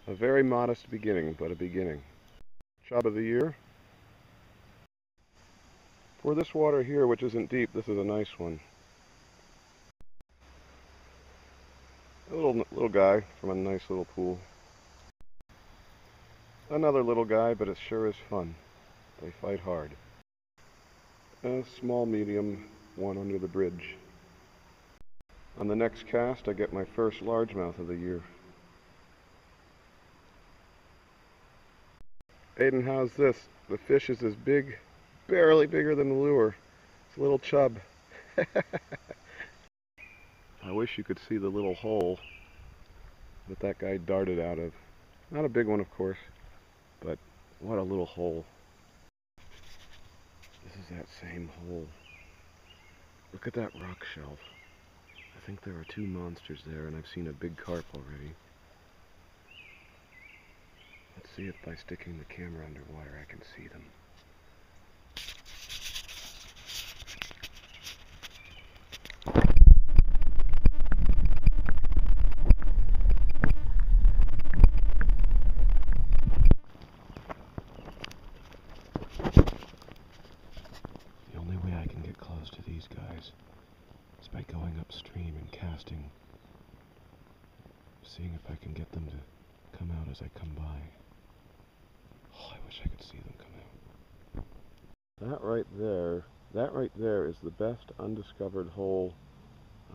A very modest beginning, but a beginning. Chub of the year. For this water here, which isn't deep, this is a nice one. A little guy from a nice little pool. Another little guy, but it sure is fun. They fight hard. A small medium, one under the bridge. On the next cast, I get my first largemouth of the year. Aiden, how's this? The fish is as big, barely bigger than the lure. It's a little chub. I wish you could see the little hole that guy darted out of. Not a big one, of course, but what a little hole. This is that same hole. Look at that rock shelf. I think there are two monsters there, and I've seen a big carp already. Let's see if by sticking the camera underwater I can see them. The only way I can get close to these guys is by going upstream and casting, seeing if I can get them to come out as I come by. Oh, I wish I could see them come out. That right there is the best undiscovered hole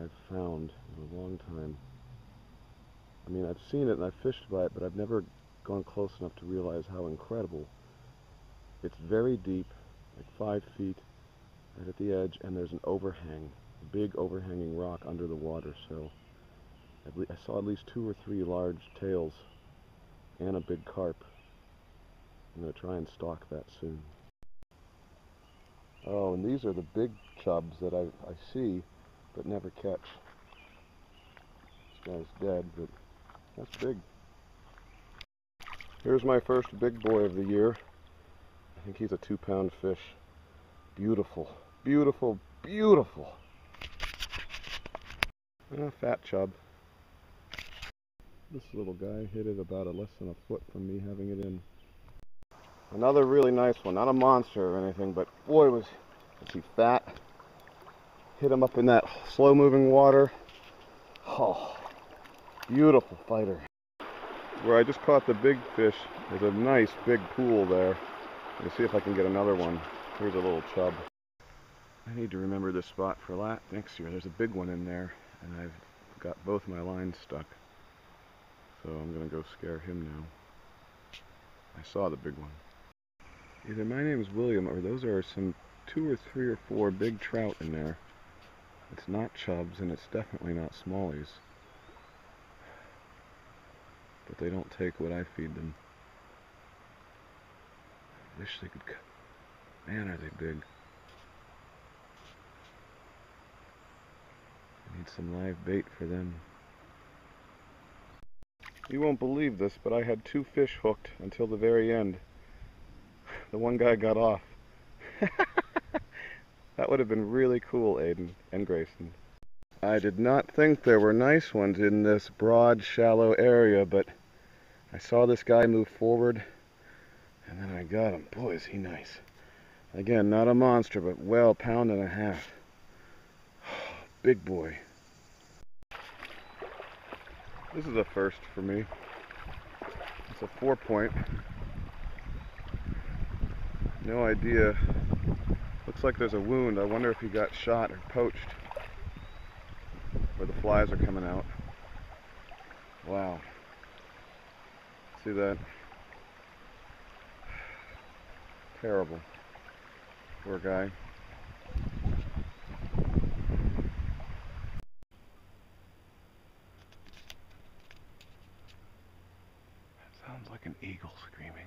I've found in a long time. I mean, I've seen it and I've fished by it, but I've never gone close enough to realize how incredible. It's very deep, like 5 feet, right at the edge, and there's an overhang, a big overhanging rock under the water, so I saw at least 2 or 3 large tails and a big carp. I'm going to try and stalk that soon. Oh, and these are the big chubs that I see, but never catch. This guy's dead, but that's big. Here's my first big boy of the year. I think he's a 2-pound fish. Beautiful, beautiful, beautiful. And a fat chub. This little guy hit it about less than a foot from me having it in. Another really nice one, not a monster or anything, but boy was he fat. Hit him up in that slow-moving water. Oh, beautiful fighter. Where I just caught the big fish, there's a nice big pool there. Let's see if I can get another one. Here's a little chub. I need to remember this spot for next year. There's a big one in there, and I've got both my lines stuck. So I'm going to go scare him now. I saw the big one. Either my name is William, or those are some 2 or 3 or 4 big trout in there. It's not chubs, and it's definitely not smallies. But they don't take what I feed them. I wish they could. Man, are they big. I need some live bait for them. You won't believe this, but I had 2 fish hooked until the very end. The one guy got off. That would have been really cool, Aiden and Grayson. I did not think there were nice ones in this broad, shallow area, but I saw this guy move forward, and then I got him. Boy, is he nice. Again, not a monster, but well, 1.5 pounds. Big boy. This is a first for me. It's a 4-point. No idea. Looks like there's a wound. I wonder if he got shot or poached. Where the flies are coming out. Wow. See that? Terrible. Poor guy. That sounds like an eagle screaming.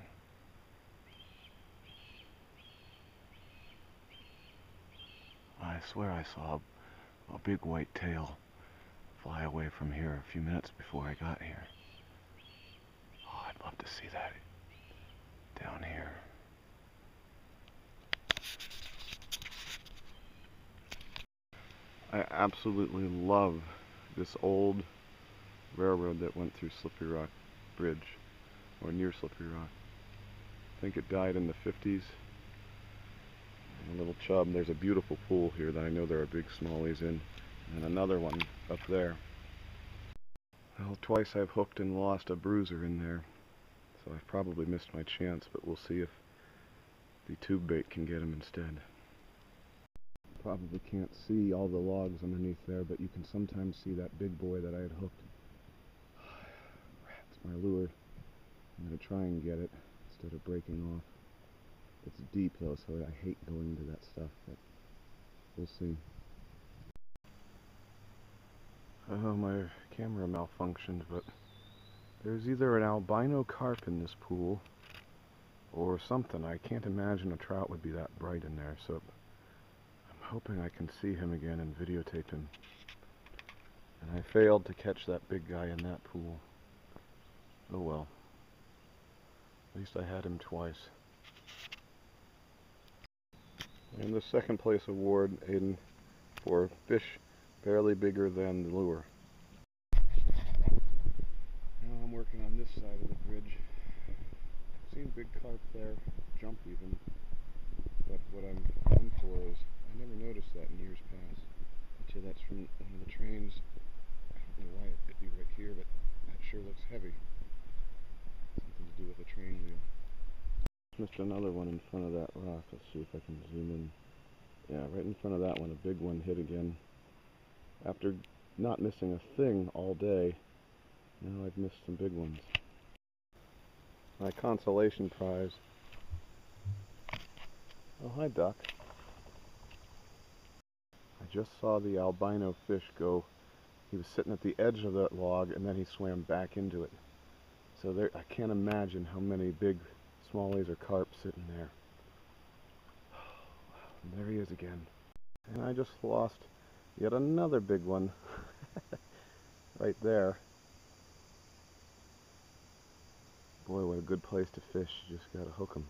I swear I saw a big white tail fly away from here a few minutes before I got here. Oh, I'd love to see that down here. I absolutely love this old railroad that went through Slippery Rock Bridge. or near slippery rock. I think it died in the 50s. A little chub. There's a beautiful pool here that I know there are big smallies in, and another one up there. Well, twice I've hooked and lost a bruiser in there, so I've probably missed my chance, but we'll see if the tube bait can get him instead. Probably can't see all the logs underneath there, but you can sometimes see that big boy that I had hooked. It's my lure. I'm going to try and get it instead of breaking off. It's deep though, so I hate going into that stuff, but we'll see. Oh, my camera malfunctioned, but there's either an albino carp in this pool or something. I can't imagine a trout would be that bright in there, so I'm hoping I can see him again and videotape him. And I failed to catch that big guy in that pool. Oh well. At least I had him twice. And the second place award in for fish barely bigger than the lure. Now I'm working on this side of the bridge. I've seen big carp there, jump even, but what I'm on for is, I never noticed that in years past. Actually, that's from one of the trains. I don't know why it could be right here, but that sure looks heavy. Something to do with a train wheel. Missed another one in front of that rock. Let's see if I can zoom in. Yeah, right in front of that one, a big one hit again. After not missing a thing all day, now I've missed some big ones. My consolation prize. Oh, hi, duck. I just saw the albino fish go. He was sitting at the edge of that log, and then he swam back into it. So there, I can't imagine how many big smallies or carp sitting there. And there he is again. And I just lost yet another big one right there. Boy, what a good place to fish. You just gotta hook them.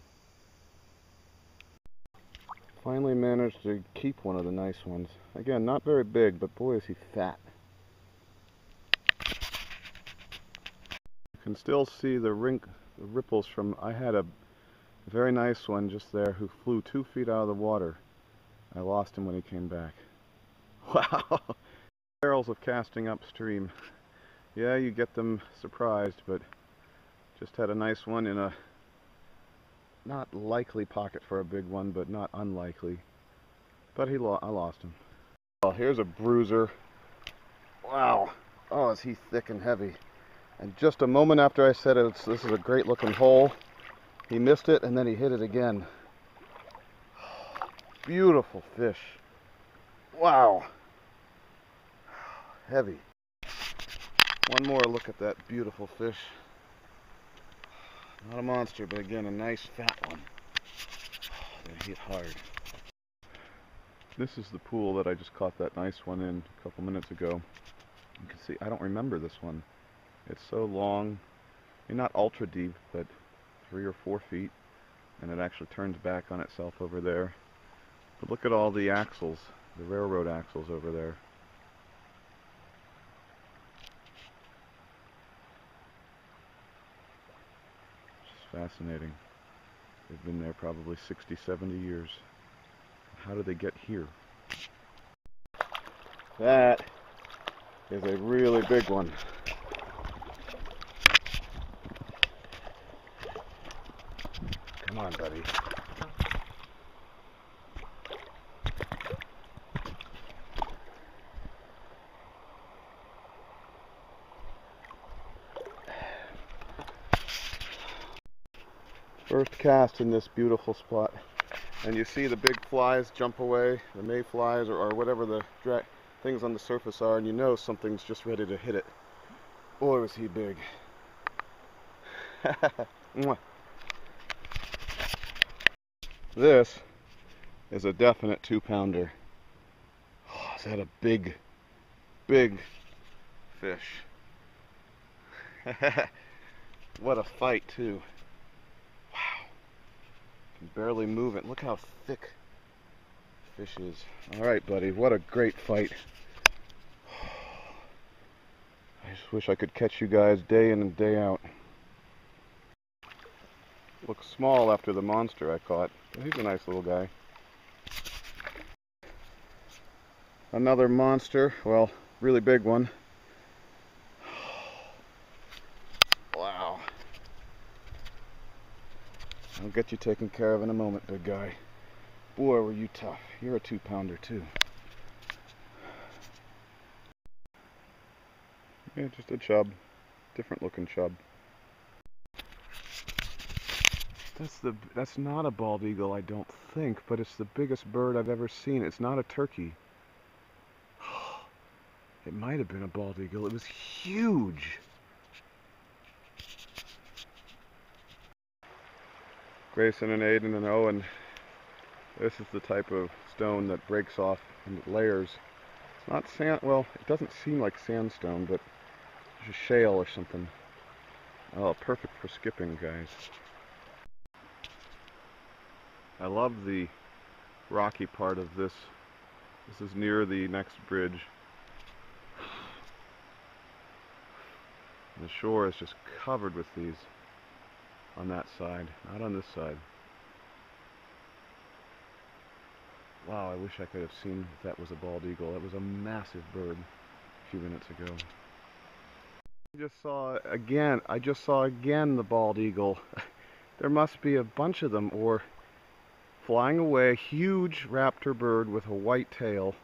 Finally managed to keep one of the nice ones. Again, not very big, but boy is he fat. You can still see the ripples from, I had a very nice one just there who flew 2 feet out of the water. I lost him when he came back. Wow! Barrels of casting upstream. Yeah, you get them surprised, but just had a nice one in a not likely pocket for a big one, but not unlikely. But I lost him. Well, here's a bruiser. Wow! Oh, is he thick and heavy. And just a moment after I said this is a great looking hole, he missed it and then he hit it again. Beautiful fish. Wow. Heavy. One more look at that beautiful fish. Not a monster, but again, a nice fat one. They hit hard. This is the pool that I just caught that nice one in a couple minutes ago. You can see, I don't remember this one. It's so long. I mean, not ultra deep, but 3 or 4 feet. And it actually turns back on itself over there. But look at all the axles, the railroad axles over there. It's fascinating. They've been there probably 60, 70 years. How did they get here? That is a really big one. Come on, buddy. First cast in this beautiful spot, and you see the big flies jump away, the mayflies or whatever the things on the surface are, and you know something's just ready to hit it. Boy, was he big. This is a definite 2-pounder. Oh, is that a big, big fish? What a fight, too. Barely move it. Look how thick the fish is. Alright, buddy, what a great fight. I just wish I could catch you guys day in and day out. Looks small after the monster I caught, but he's a nice little guy. Another monster, well, really big one. Wow. I'll get you taken care of in a moment, big guy. Boy, were you tough. You're a 2-pounder too. Yeah, just a chub. Different looking chub. That's not a bald eagle, I don't think, but it's the biggest bird I've ever seen. It's not a turkey. It might have been a bald eagle. It was huge. Grayson and Aiden and Owen. This is the type of stone that breaks off in layers. It's not sand, well, it doesn't seem like sandstone, but it's a shale or something. Oh, perfect for skipping, guys. I love the rocky part of this. This is near the next bridge. The shore is just covered with these on that side, not on this side. Wow, I wish I could have seen if that was a bald eagle. That was a massive bird a few minutes ago. I just saw again the bald eagle. There must be a bunch of them, or flying away, huge raptor bird with a white tail.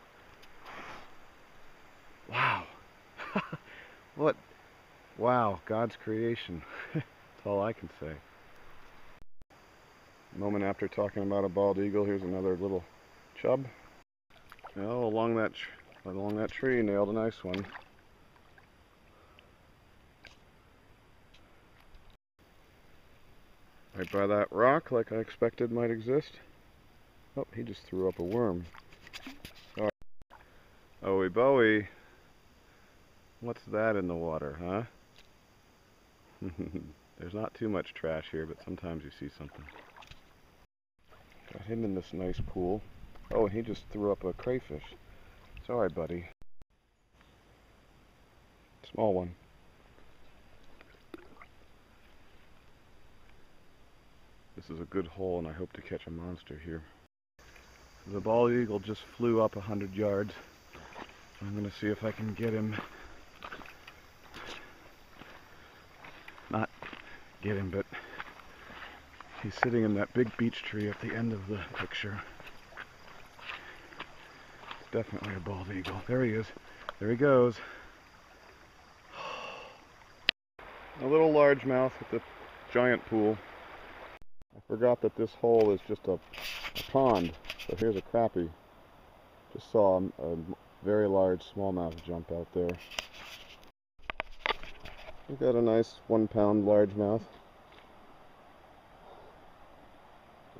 Wow. What? Wow, God's creation. That's all I can say. A moment after talking about a bald eagle, here's another little chub. Oh, along that tree, nailed a nice one. Right by that rock, like I expected might exist. Oh, he just threw up a worm. Sorry. Owie Bowie. What's that in the water, huh? There's not too much trash here, but sometimes you see something. Got him in this nice pool. Oh, and he just threw up a crayfish. Sorry, buddy. Small one. This is a good hole, and I hope to catch a monster here. The bald eagle just flew up 100 yards. I'm going to see if I can get him. Not get him, but he's sitting in that big beech tree at the end of the picture. It's definitely a bald eagle. There he is. There he goes. A little largemouth at the giant pool. I forgot that this hole is just a pond. So here's a crappie. Just saw a very large smallmouth jump out there. We've got a nice 1-pound largemouth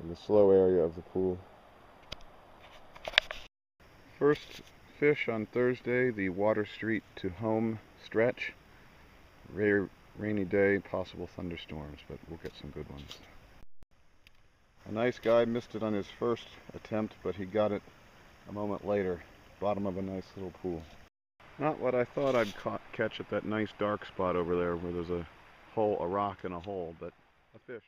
in the slow area of the pool. First fish on Thursday, the Water Street to home stretch. Rainy day, possible thunderstorms, but we'll get some good ones. A nice guy missed it on his first attempt, but he got it a moment later, bottom of a nice little pool. Not what I thought I'd catch at that nice dark spot over there where there's a rock and a hole, but a fish.